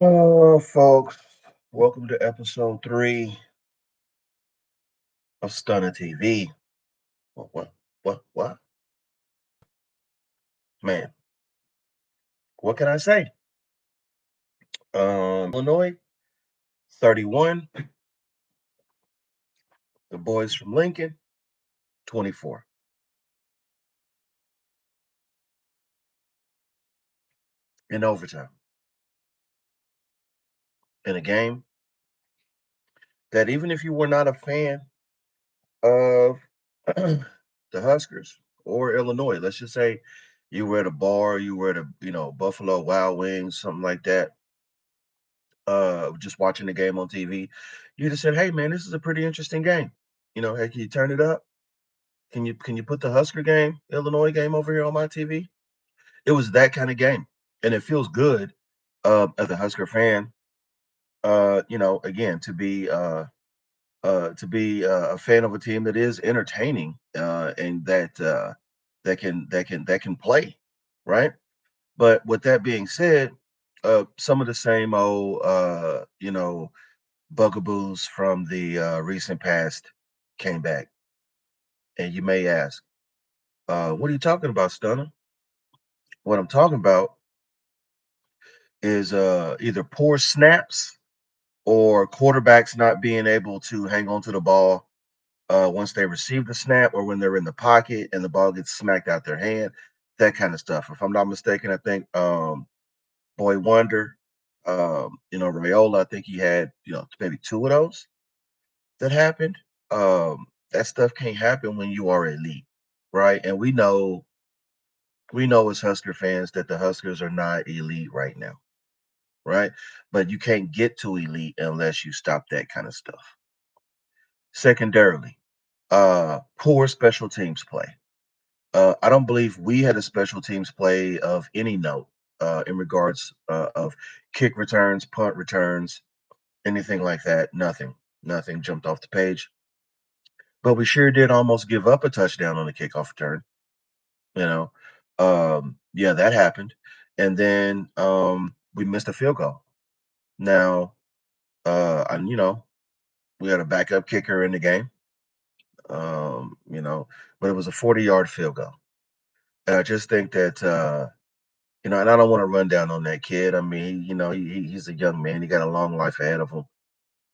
Oh, folks, welcome to episode 3 of Stunner TV. What? Man, what can I say? Illinois, 31. The boys from Lincoln, 24. In overtime. In a game that even if you were not a fan of the Huskers or Illinois, let's just say you were at a bar, you were at Buffalo Wild Wings, something like that, just watching the game on TV, you just said, "Hey, man, this is a pretty interesting game. Hey, can you turn it up? Can you put the Husker game, Illinois game over here on my TV?" It was that kind of game, and it feels good as a Husker fan. Again, to be a fan of a team that is entertaining and that can play, right? But with that being said, some of the same old bugaboos from the recent past came back. And you may ask, what are you talking about, Stunner? What I'm talking about is either poor snaps or quarterbacks not being able to hang on to the ball once they receive the snap or when they're in the pocket and the ball gets smacked out their hand, that kind of stuff. If I'm not mistaken, I think Boy Wonder, Rayola, I think he had, maybe two of those that happened. That stuff can't happen when you are elite, right? And we know as Husker fans that the Huskers are not elite right now, right? But you can't get to elite unless you stop that kind of stuff. Secondarily, poor special teams play. I don't believe we had a special teams play of any note in regards of kick returns, punt returns, anything like that. Nothing jumped off the page. But we sure did almost give up a touchdown on the kickoff return. You know, yeah, that happened, and then we missed a field goal. Now, and we had a backup kicker in the game. Um, you know, but it was a 40-yard field goal, and I just think that and I don't want to run down on that kid. I mean, he's a young man. He got a long life ahead of him.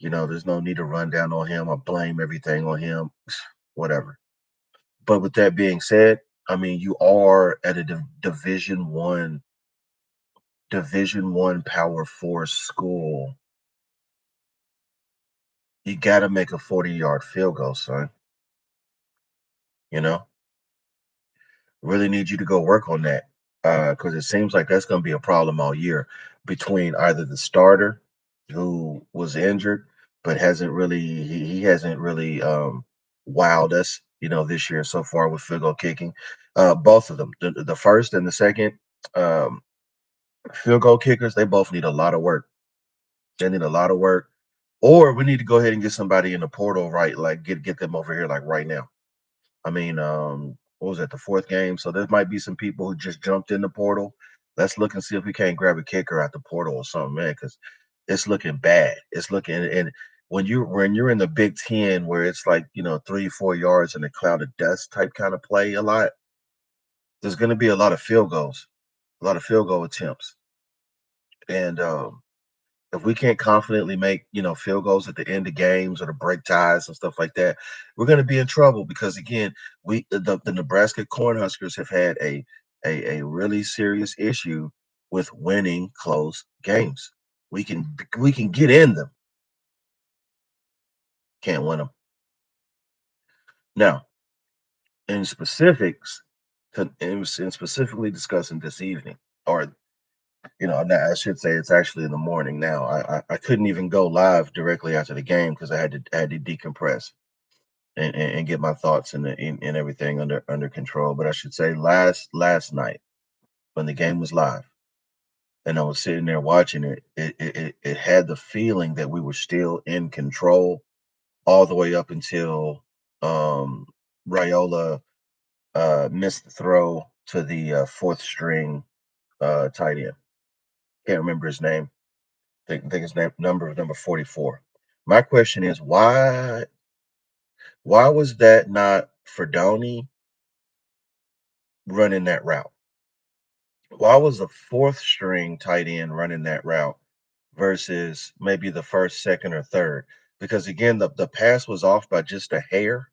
There's no need to run down on him or blame everything on him. Whatever. But with that being said, I mean, you are at a Division 1 Power 4 school. You got to make a 40-yard field goal, son. You know, really need you to go work on that because it seems like that's going to be a problem all year between either the starter who was injured but he hasn't really wowed us, this year so far with field goal kicking. Both of them, the first and the second um, field goal kickers, they both need a lot of work. They need a lot of work, or we need to go ahead and get somebody in the portal, right? Like get them over here, like right now. I mean, what was that, the fourth game? So there might be some people who just jumped in the portal. Let's look and see if we can't grab a kicker out the portal or something, man, because it's looking bad. It's looking and when you're in the Big Ten where it's like 3-4 yards in a cloud of dust type kind of play a lot, there's going to be a lot of field goals, a lot of field goal attempts, and if we can't confidently make field goals at the end of games or to break ties and stuff like that, we're going to be in trouble because again, the Nebraska Cornhuskers have had a really serious issue with winning close games. We can get in them, can't win them. Now, in specifics, in specifically discussing this evening, or now I should say it's actually in the morning now. I couldn't even go live directly after the game because I had to decompress and get my thoughts and everything under control. But I should say last night when the game was live and I was sitting there watching it, it had the feeling that we were still in control all the way up until um, Raiola missed the throw to the fourth string tight end. Can't remember his name. think his number 44. My question is why was that not Fredoni running that route? Why was the fourth string tight end running that route versus maybe the first, second, or third? Because again, the pass was off by just a hair.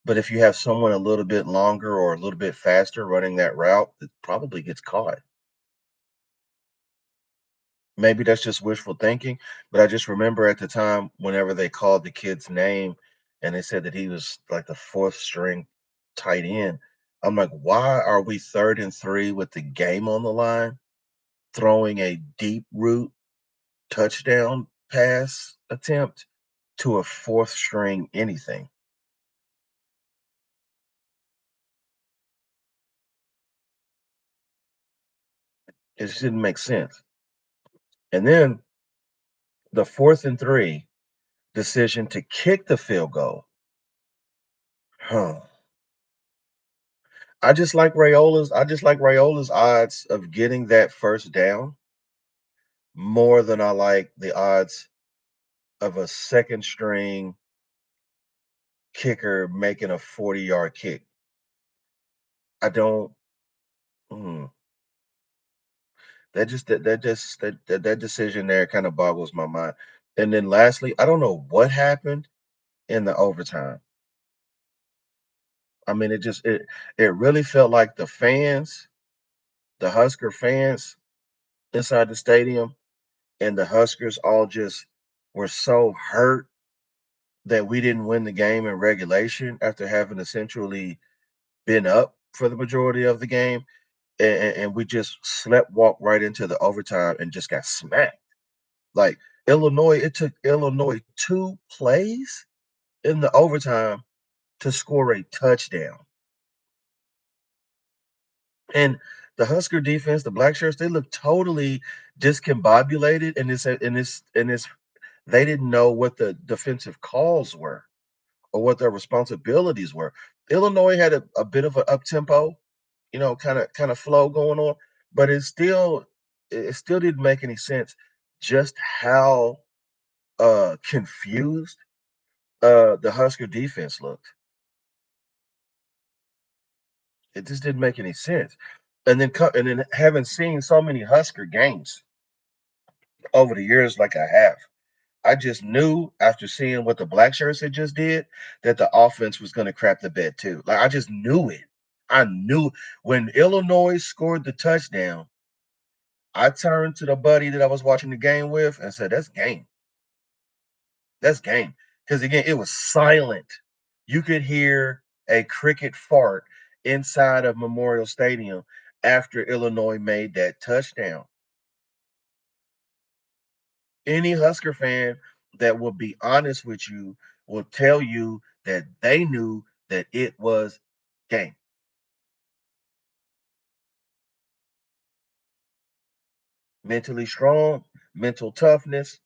But if you have someone a little bit longer or a little bit faster running that route, it probably gets caught. Maybe that's just wishful thinking, but I just remember at the time whenever they called the kid's name and they said that he was like the fourth string tight end. I'm like, why are we 3rd and 3 with the game on the line, throwing a deep route touchdown pass attempt to a fourth string anything? It just didn't make sense. And then the 4th and 3 decision to kick the field goal. Huh. I just like Rayola's odds of getting that first down more than I like the odds of a second string kicker making a 40-yard kick. I don't mm, that decision there kind of boggles my mind. And then lastly, I don't know what happened in the overtime. I mean, it really felt like the Husker fans inside the stadium and the Huskers all just were so hurt that we didn't win the game in regulation after having essentially been up for the majority of the game, and we just slept walk right into the overtime and just got smacked. Like Illinois, it took Illinois 2 plays in the overtime to score a touchdown. And the Husker defense, the black shirts, they look totally discombobulated in this they didn't know what the defensive calls were or what their responsibilities were. Illinois had a bit of an up tempo, kind of flow going on, but it still didn't make any sense just how confused the Husker defense looked. It just didn't make any sense. And then having seen so many Husker games over the years, like I have, I just knew after seeing what the black shirts had just did that the offense was going to crap the bed too. Like I just knew it. I knew when Illinois scored the touchdown. I turned to the buddy that I was watching the game with and said, "That's game. That's game." Because again, it was silent. You could hear a cricket fart inside of Memorial Stadium after Illinois made that touchdown. Any Husker fan that will be honest with you will tell you that they knew that it was game. Mentally strong, mental toughness,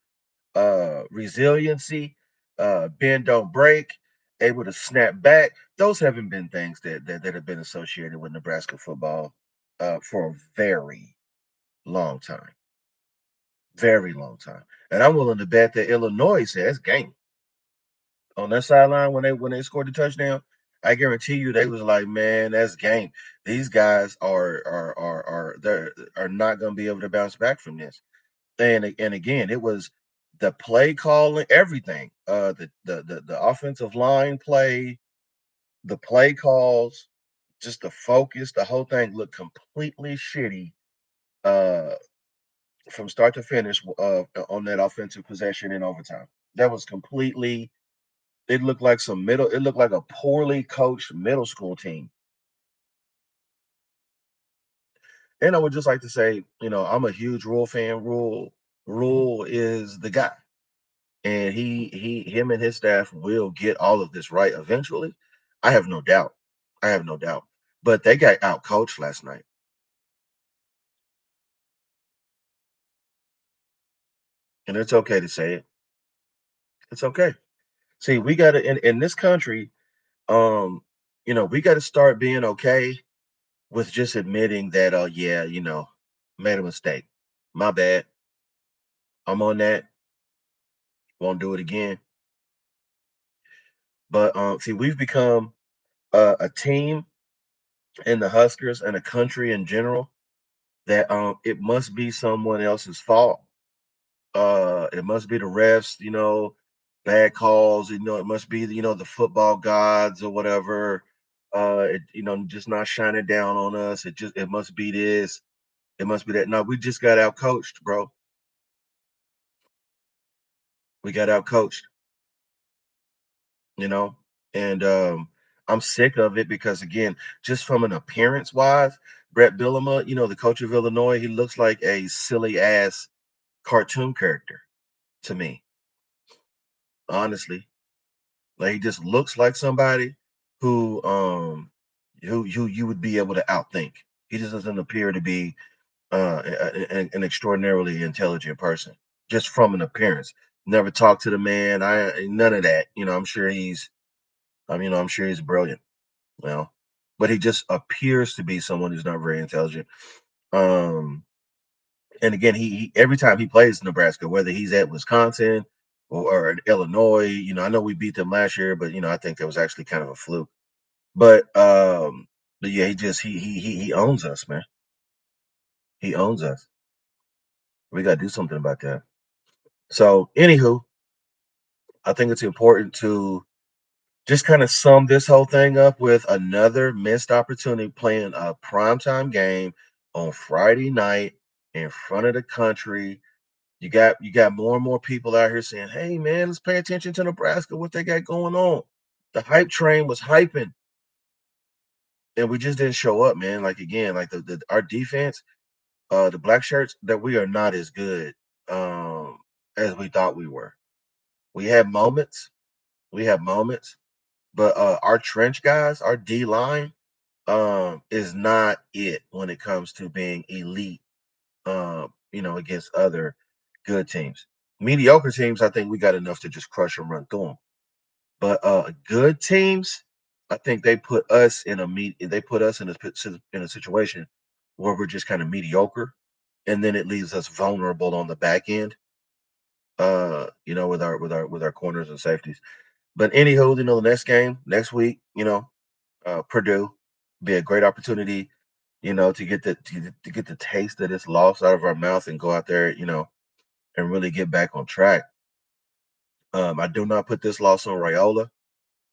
resiliency, bend don't break, able to snap back. Those haven't been things that have been associated with Nebraska football for a very long time. And I'm willing to bet that Illinois says game on that sideline when they scored the touchdown. I guarantee you they was like, man, that's game. These guys are not going to be able to bounce back from this. And again, it was the play calling, everything. The offensive line play, the play calls, just the focus, the whole thing looked completely shitty uh, from start to finish on that offensive possession in overtime. That was completely. It looked like some middle. It looked like a poorly coached middle school team. And I would just like to say, I'm a huge Rule fan. Rule is the guy. And him and his staff will get all of this right eventually. I have no doubt. I have no doubt. But they got out coached last night, and it's okay to say it. It's okay. See, we got to in this country, um, we got to start being okay with just admitting that, oh yeah, made a mistake. My bad. I'm on that. Won't do it again. But see, we've become a team in the Huskers and a country in general that it must be someone else's fault. It must be the refs, bad calls. It must be the football gods or whatever. Just not shining down on us. It must be this. It must be that. No, we just got out coached, bro. We got out coached. You know, and I'm sick of it because again, just from an appearance wise, Brett Bielema, the coach of Illinois, he looks like a silly ass cartoon character to me, honestly. Like he just looks like somebody who who you would be able to outthink. He just doesn't appear to be an extraordinarily intelligent person, just from an appearance. Never talked to the man. I none of that. I'm sure he's brilliant. Well, but he just appears to be someone who's not very intelligent. Um, and again, he every time he plays Nebraska, whether he's at Wisconsin or in Illinois, I know we beat them last year, but I think that was actually kind of a fluke. But yeah, he owns us, man. He owns us. We got to do something about that. So, anywho, I think it's important to just kind of sum this whole thing up with another missed opportunity playing a primetime game on Friday night in front of the country. You got more and more people out here saying, "Hey man, let's pay attention to Nebraska, what they got going on." The hype train was hyping, and we just didn't show up, man. Like again, like the our defense, the black shirts, that we are not as good um as we thought we were. We have moments, we have moments, but our trench guys, our D line, is not it when it comes to being elite, against other good teams. Mediocre teams, I think we got enough to just crush and run through them. But good teams, I think they put us in a situation where we're just kind of mediocre, and then it leaves us vulnerable on the back end. With our corners and safeties. But anywho, the next game next week, Purdue be a great opportunity, to get the taste of this loss out of our mouth and go out there, and really get back on track. I do not put this loss on Raiola.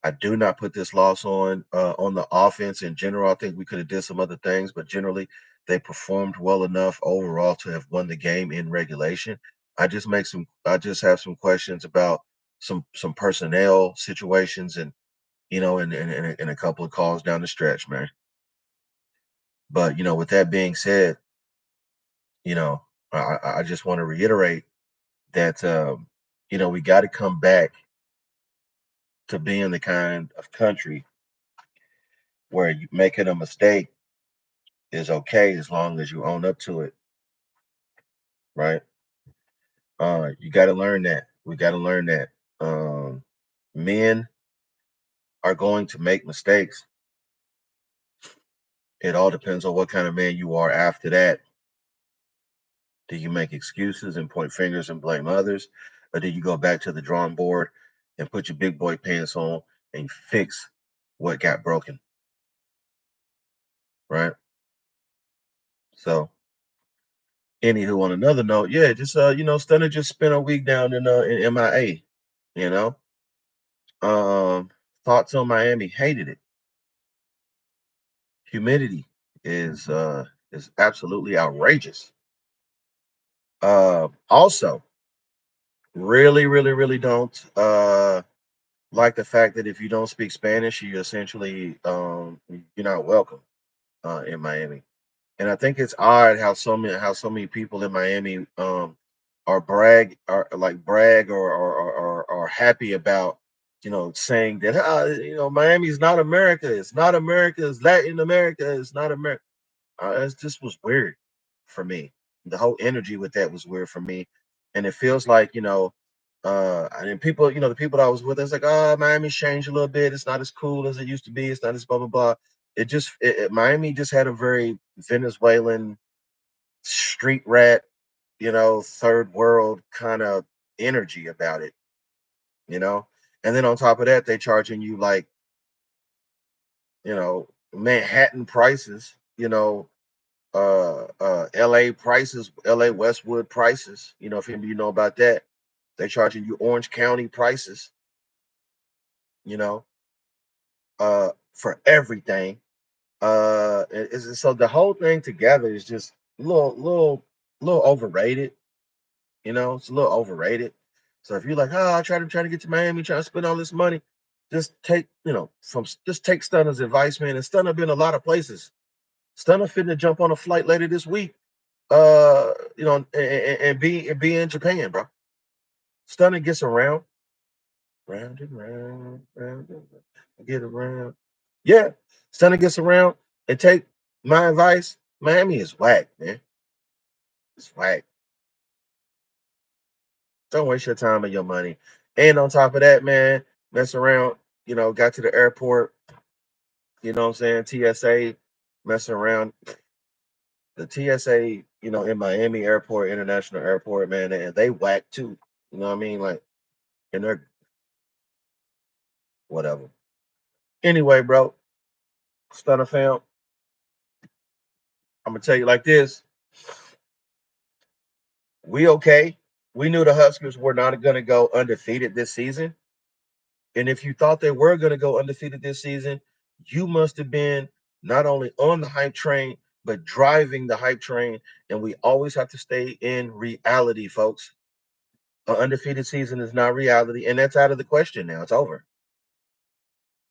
I do not put this loss on the offense in general. I think we could have did some other things, but generally they performed well enough overall to have won the game in regulation. I just have some questions about some personnel situations and and a couple of calls down the stretch, man. But with that being said, you know, I just want to reiterate that we got to come back to being the kind of country where you making a mistake is okay as long as you own up to it, right? You got to learn that. We got to learn that. Men are going to make mistakes. It all depends on what kind of man you are after that. Do you make excuses and point fingers and blame others? Or do you go back to the drawing board and put your big boy pants on and fix what got broken, right? So, anywho, on another note, yeah, just Stunner just spent a week down in MIA, you know. Um, Thoughts on Miami, hated it. Humidity is absolutely outrageous. Also, really, really, really don't like the fact that if you don't speak Spanish, you essentially you're not welcome in Miami. And I think it's odd how so many people in Miami brag or happy about saying that Miami's not America, it's not America, it's Latin America, it's not America. It just was weird for me. The whole energy with that was weird for me, and it feels like and people, the people that I was with, it's like, oh, Miami's changed a little bit. It's not as cool as it used to be. It's not as blah blah blah. Miami just had a very Venezuelan street rat, third world kind of energy about it, you know. And then on top of that, they charging you like, Manhattan prices, LA prices, LA Westwood prices, if you know about that. They charging you Orange County prices, you know, for everything. So the whole thing together is just little overrated. It's a little overrated. So if you're like, oh, I try to get to Miami, trying to spend all this money, just take Stunner's advice, man. And Stunner been a lot of places. Stunner finna jump on a flight later this week. And be in Japan, bro. Stunner gets around, round and round, round and round, get around. Yeah, Stunner gets around and take my advice. Miami is whack, man. It's whack. Don't waste your time and your money. And on top of that, man, mess around, got to the airport, what I'm saying? TSA, messing around. The TSA, in Miami Airport, International Airport, man, and they whack too. You know what I mean? Like, and they're whatever. Anyway, bro, Stunner fam, I'm gonna tell you like this. We okay. We knew the Huskers were not gonna go undefeated this season. And if you thought they were going to go undefeated this season, you must have been not only on the hype train, but driving the hype train. And we always have to stay in reality, folks. An undefeated season is not reality, and that's out of the question now. It's over.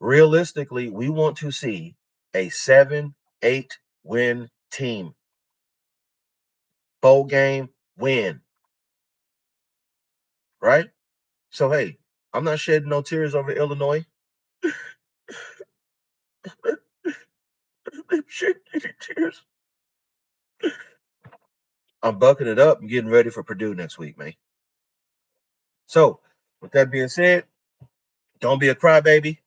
Realistically, we want to see a 7-8 win team. Bowl game win, right? So, hey, I'm not shedding no tears over Illinois. I'm shedding any tears. I'm bucking it up and getting ready for Purdue next week, man. So, with that being said, don't be a crybaby.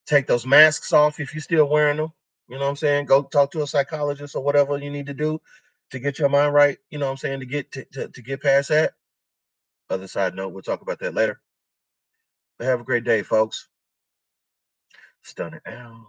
Take those masks off if you're still wearing them. You know what I'm saying? Go talk to a psychologist or whatever you need to do to get your mind right. You know what I'm saying? To get past that. Other side note, we'll talk about that later. But have a great day, folks. Stunning out.